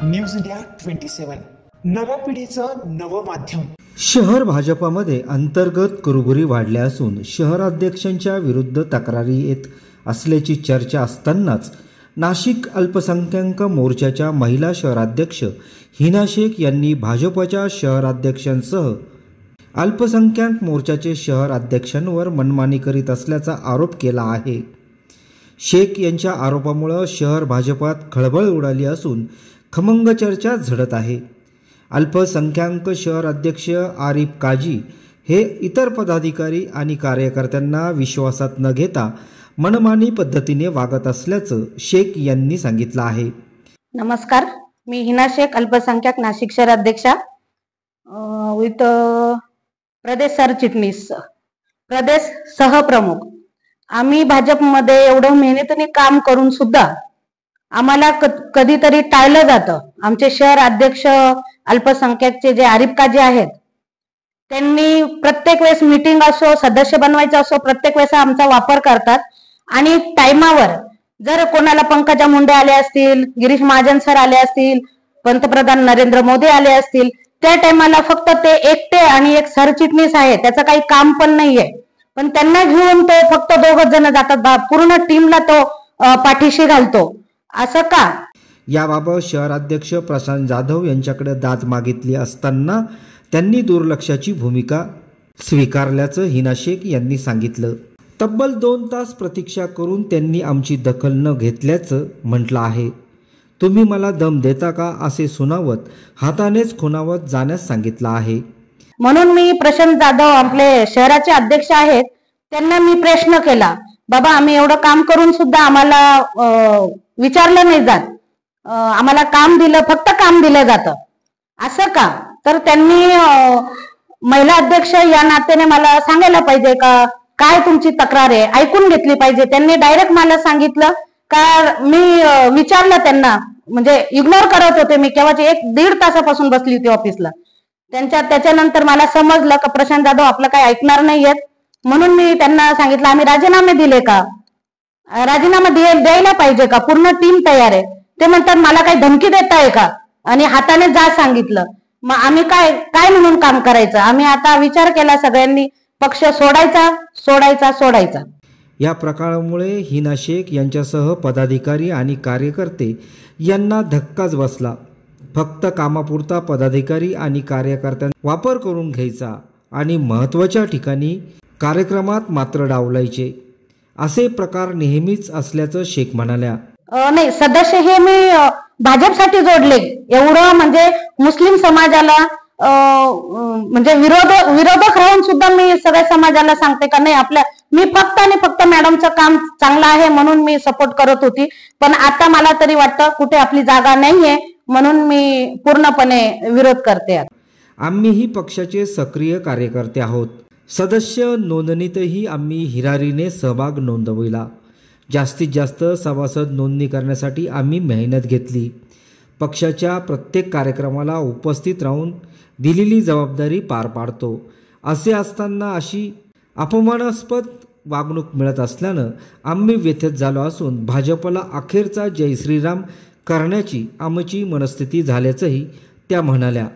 News India 27 नव्या पिढीचं नवं माध्यम। शहर भाजपामध्ये अंतर्गत कुरबुरी वाढल्या असून शहराध्यक्षांच्या विरुद्ध तक्रारी येत असल्याची चर्चा असतानाच नाशिक अल्पसंख्याक मोर्चाच्या महिला शहराध्यक्ष हिना शेख यांनी भाजपच्या शहराध्यक्षांसह अल्पसंख्याक मोर्चाचे शहर अध्यक्षांवर मनमानी करीत असल्याचा आरोप केला आहे। शेख यांच्या आरोपामुळे शहर भाजपात खळबळ उडाली असून खमंग चर्चा झडत आहे। अल्पसंख्याक शहर अध्यक्ष आरिफ काजी हे इतर पदाधिकारी आणि कार्यकर्त्यांना विश्वासात न घेता मनमानी पद्धतीने वागत असल्याचं शेख यांनी सांगितलं आहे। नमस्कार, मी हिना शेख, अल्पसंख्याक नाशिक शहर अध्यक्षा विथ प्रदेश सरचिटणीस, प्रदेश सहप्रमुख। आम्ही भाजपमध्ये एवढं मेहनतीने काम करून सुद्धा आम्हाला कधीतरी टाळलं जातं। आमचे शहर अध्यक्ष अल्पसंख्याकचे जे आरिफ काजी आहेत, त्यांनी प्रत्येक वेळेस मीटिंग असो, सदस्य बनवायचं असो, प्रत्येक वेळेस आमचा वापर करतात आणि टाइमावर जर कोणाला पंकजा मुंडे आले असतील, गिरीश महाजन सर आले असतील, पंतप्रधान नरेंद्र मोदी आले असतील, त्या टाइमाला फक्त ते एकटे आणि एक सरचिटणीस आहे, त्याचं काही काम पण नाहीये, पण त्यांना घेऊन ते फक्त दोघच जण जातात, पूर्ण टीमला तो पाठीशी घालतो। असं का? याबाबत शहराध्यक्ष प्रशांत जाधव यांच्याकडे दाद मागितली असताना त्यांनी दुर्लक्षाची भूमिका स्वीकारल्याचं हिना शेख यांनी सांगितलं। तब्बल 2 तास प्रतीक्षा करून त्यांनी आमची दखल न घेतल्याचं म्हटलं आहे। तुम्ही मला दम देता का असे सुनावत हातानेच खुणावत जाण्यास सांगितलं आहे। म्हणून मी प्रशांत जाधव आपले शहराचे अध्यक्ष आहेत, त्यांना मी प्रश्न केला, बाबा आम्ही एवढं काम करून सुद्धा आम्हाला विचारलं नाही जात, आम्हाला काम दिलं, फक्त काम दिलं जातं, असं का? तर त्यांनी महिला अध्यक्ष या नात्याने मला सांगायला पाहिजे का काय तुमची तक्रार आहे, ऐकून घेतली पाहिजे। त्यांनी डायरेक्ट मला सांगितलं का मी विचारलं त्यांना, म्हणजे इग्नोर करत होते मी, केव्हाची 1-1.5 तासापासून बसली होती ऑफिसला। त्याच्यानंतर मला समजलं का प्रशांत जाधव आपलं काय ऐकणार नाहीयेत, म्हणून मी त्यांना सांगितलं आम्ही राजीनामे दिले का, राजीनामा द्यायला पाहिजे का, पूर्ण टीम तयार आहे। ते म्हणतात मला काही धमकी देताय का, आणि हाताने जा सांगितलं। मग आम्ही काय म्हणून काम करायचं? आम्ही आता विचार केला सगळ्यांनी, पक्ष सोडायचा। या प्रकारामुळे हिना शेख यांच्यासह पदाधिकारी आणि कार्यकर्ते यांना धक्काच बसला। फक्त कामापुरता पदाधिकारी आणि कार्यकर्त्यांचा वापर करून घ्यायचा आणि महत्त्वाच्या ठिकाणी कार्यक्रमात मात्र डावलायचे, असे प्रकार नेहमीच असल्याचं शेख म्हणाल्या। नाही, सदस्य हे मी भाजपसाठी जोडले, एवढं म्हणजे मुस्लिम समाजाला म्हणजे विरोधक राहून सुद्धा मी सगळ्या समाजाला सांगते का नाही, मी फक्त आणि फक्त मॅडमचं काम चांगलं आहे म्हणून मी सपोर्ट करत होती, पण आता मला तरी वाटतं कुठे आपली जागा नाहीये, म्हणून मी पूर्णपणे विरोध करते। आम्हीही पक्षाचे सक्रिय कार्यकर्ते आहोत। सदस्य नोंदणीतही आम्ही हिरारीने सहभाग नोंदविला। जास्तीत जास्त सभासद नोंदणी करण्यासाठी आम्ही मेहनत घेतली। पक्षाच्या प्रत्येक कार्यक्रमाला उपस्थित राहून दिलेली जबाबदारी पार पाडतो। असे असताना अशी अपमानास्पद वागणूक मिळत असल्यानं आम्ही व्यथित झालो असून भाजपला अखेरचा जय श्रीराम करण्याची आमची मनस्थिती झाल्याचंही त्या म्हणाल्या।